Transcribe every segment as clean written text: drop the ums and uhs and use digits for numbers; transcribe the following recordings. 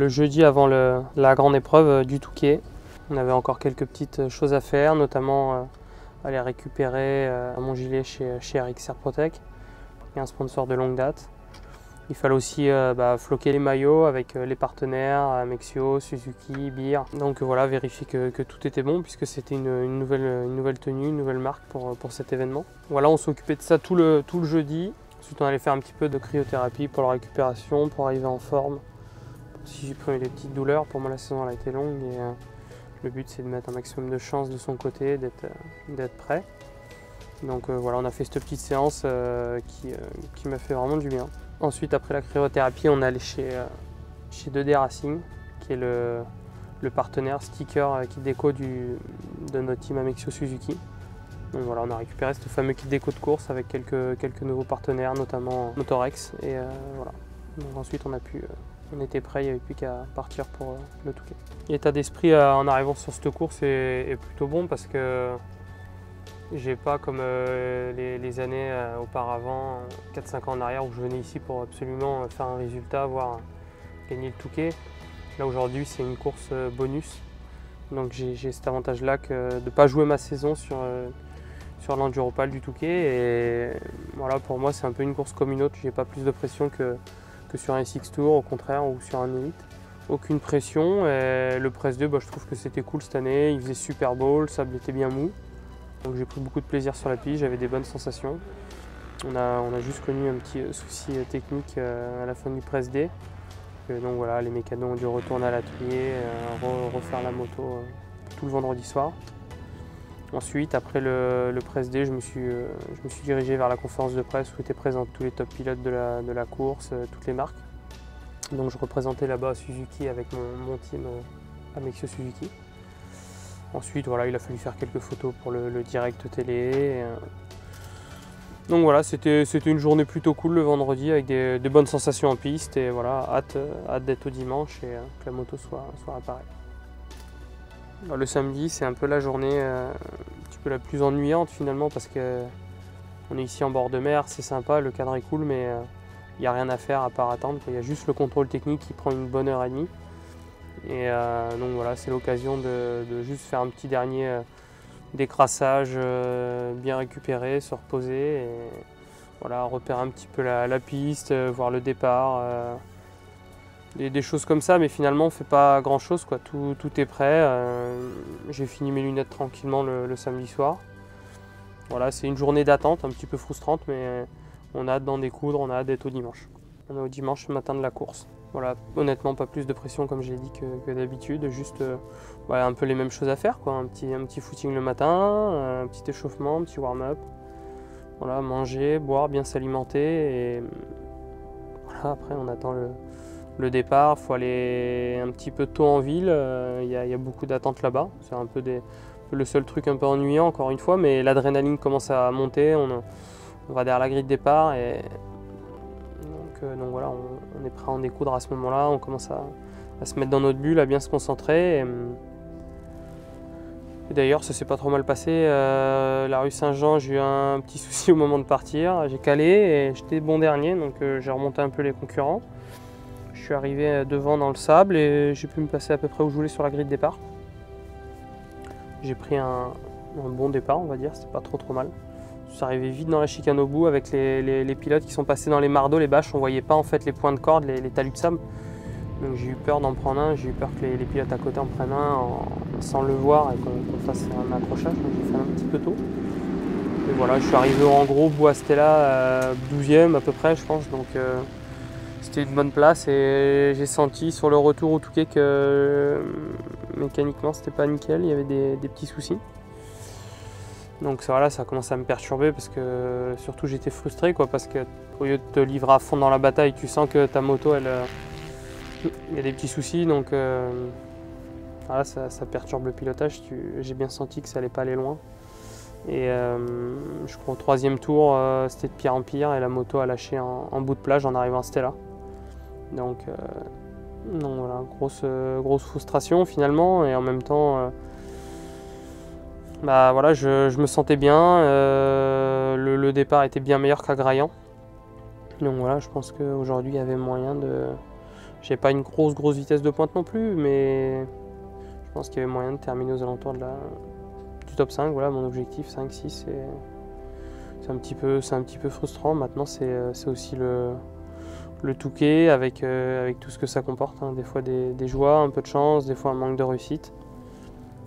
le jeudi avant la grande épreuve du Touquet. On avait encore quelques petites choses à faire, notamment aller récupérer mon gilet chez RX Airprotec, qui est un sponsor de longue date. Il fallait aussi floquer les maillots avec les partenaires, Mexio, Suzuki, Beer. Donc voilà, vérifier que tout était bon puisque c'était une nouvelle tenue, une nouvelle marque pour cet événement. Voilà, on s'est occupé de ça tout le jeudi. Ensuite on allait faire un petit peu de cryothérapie pour la récupération, pour arriver en forme. Si j'ai pris des petites douleurs, pour moi la saison elle a été longue et le but c'est de mettre un maximum de chance de son côté, d'être prêt. Donc voilà, on a fait cette petite séance qui m'a fait vraiment du bien. Ensuite, après la cryothérapie, on est allé chez 2D Racing, qui est le partenaire sticker kit déco de notre team Amexio Suzuki. Donc voilà, on a récupéré ce fameux kit déco de course avec quelques nouveaux partenaires, notamment Motorex. Et voilà. Donc ensuite, on était prêt, il n'y avait plus qu'à partir pour le Touquet. L'état d'esprit en arrivant sur cette course est plutôt bon parce que j'ai pas comme les années auparavant, 4-5 ans en arrière, où je venais ici pour absolument faire un résultat, voire gagner le Touquet. Là aujourd'hui c'est une course bonus, donc j'ai cet avantage-là de ne pas jouer ma saison sur l'Enduropal du Touquet. Et voilà, pour moi c'est un peu une course comme une autre, j'ai pas plus de pression que sur un SX Tour au contraire, ou sur un Elite. Aucune pression, et le Press 2 je trouve que c'était cool cette année, il faisait super beau, le sable était bien mou. Donc j'ai pris beaucoup de plaisir sur la piste, j'avais des bonnes sensations. On a juste connu un petit souci technique à la fin du Press D. Donc voilà, les mécanos ont dû retourner à l'atelier, refaire la moto tout le vendredi soir. Ensuite, après le Press D, je me suis dirigé vers la conférence de presse où étaient présents tous les top pilotes de la course, toutes les marques. Donc je représentais là-bas Suzuki avec mon team Amexio Suzuki. Ensuite, voilà, il a fallu faire quelques photos pour le direct télé. Donc voilà, c'était une journée plutôt cool le vendredi avec des bonnes sensations en piste. Et voilà, hâte d'être au dimanche et que la moto soit réparée. Alors, le samedi, c'est un peu la journée un petit peu la plus ennuyante finalement parce qu'on est ici en bord de mer, c'est sympa, le cadre est cool, mais il n'y a rien à faire à part attendre. Il y a juste le contrôle technique qui prend une bonne heure et demie. Et donc voilà, c'est l'occasion de juste faire un petit dernier décrassage, bien récupéré, se reposer et voilà, repérer un petit peu la piste, voir le départ, des choses comme ça, mais finalement on ne fait pas grand chose, quoi. Tout est prêt. J'ai fini mes lunettes tranquillement le samedi soir. Voilà, c'est une journée d'attente un petit peu frustrante, mais on a hâte d'en découdre, on a hâte d'être au dimanche. On est au dimanche matin de la course. Voilà, honnêtement pas plus de pression comme je l'ai dit que d'habitude, juste un peu les mêmes choses à faire, quoi. Un petit footing le matin, un petit échauffement, un petit warm-up. Voilà, manger, boire, bien s'alimenter et voilà, après on attend le départ. Il faut aller un petit peu tôt en ville, il y a beaucoup d'attentes là-bas. C'est un peu le seul truc un peu ennuyant encore une fois, mais l'adrénaline commence à monter, on va derrière la grille de départ et donc voilà, on est prêt à en découdre à ce moment-là, on commence à se mettre dans notre bulle, à bien se concentrer. Et d'ailleurs, ça s'est pas trop mal passé. La rue Saint-Jean, j'ai eu un petit souci au moment de partir. J'ai calé et j'étais bon dernier, donc j'ai remonté un peu les concurrents. Je suis arrivé devant dans le sable et j'ai pu me placer à peu près où je voulais sur la grille de départ. J'ai pris un bon départ, on va dire, c'était pas trop mal. Je suis arrivé vite dans la chicane au bout avec les pilotes qui sont passés dans les mardeaux, les bâches, on voyait pas en fait les points de corde, les talus de sable. Donc j'ai eu peur d'en prendre un, j'ai eu peur que les pilotes à côté en prennent un sans le voir et qu'on fasse un accrochage, donc j'ai fait un petit peu tôt. Et voilà, je suis arrivé en gros bout à Stella, 12e à peu près je pense, donc c'était une bonne place et j'ai senti sur le retour au Touquet que mécaniquement c'était pas nickel, il y avait des petits soucis. Donc voilà, ça a commencé à me perturber parce que surtout j'étais frustré, quoi, parce qu'au lieu de te livrer à fond dans la bataille, tu sens que ta moto il y a des petits soucis, donc voilà, ça perturbe le pilotage. J'ai bien senti que ça allait pas aller loin. Et je crois au 3e tour, c'était de pire en pire et la moto a lâché en bout de plage en arrivant à Stella. Donc voilà, grosse frustration finalement, et en même temps voilà, je me sentais bien, le départ était bien meilleur qu'à Graillan. Donc voilà, je pense qu'aujourd'hui il y avait moyen J'ai pas une grosse vitesse de pointe non plus, mais je pense qu'il y avait moyen de terminer aux alentours du top 5. Voilà, mon objectif 5-6, c'est un petit peu frustrant. Maintenant, c'est aussi le Touquet avec tout ce que ça comporte, hein. Des fois des joies, un peu de chance, des fois un manque de réussite.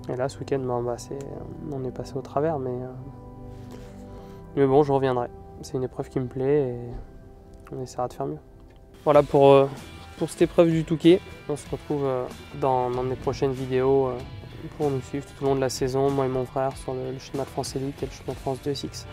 Et là, ce week-end, on est passé au travers, mais bon, je reviendrai. C'est une épreuve qui me plaît et on essaiera de faire mieux. Voilà pour cette épreuve du Touquet. On se retrouve dans mes prochaines vidéos pour nous suivre tout au long de la saison, moi et mon frère, sur le championnat de France Élite et le championnat de France 2SX.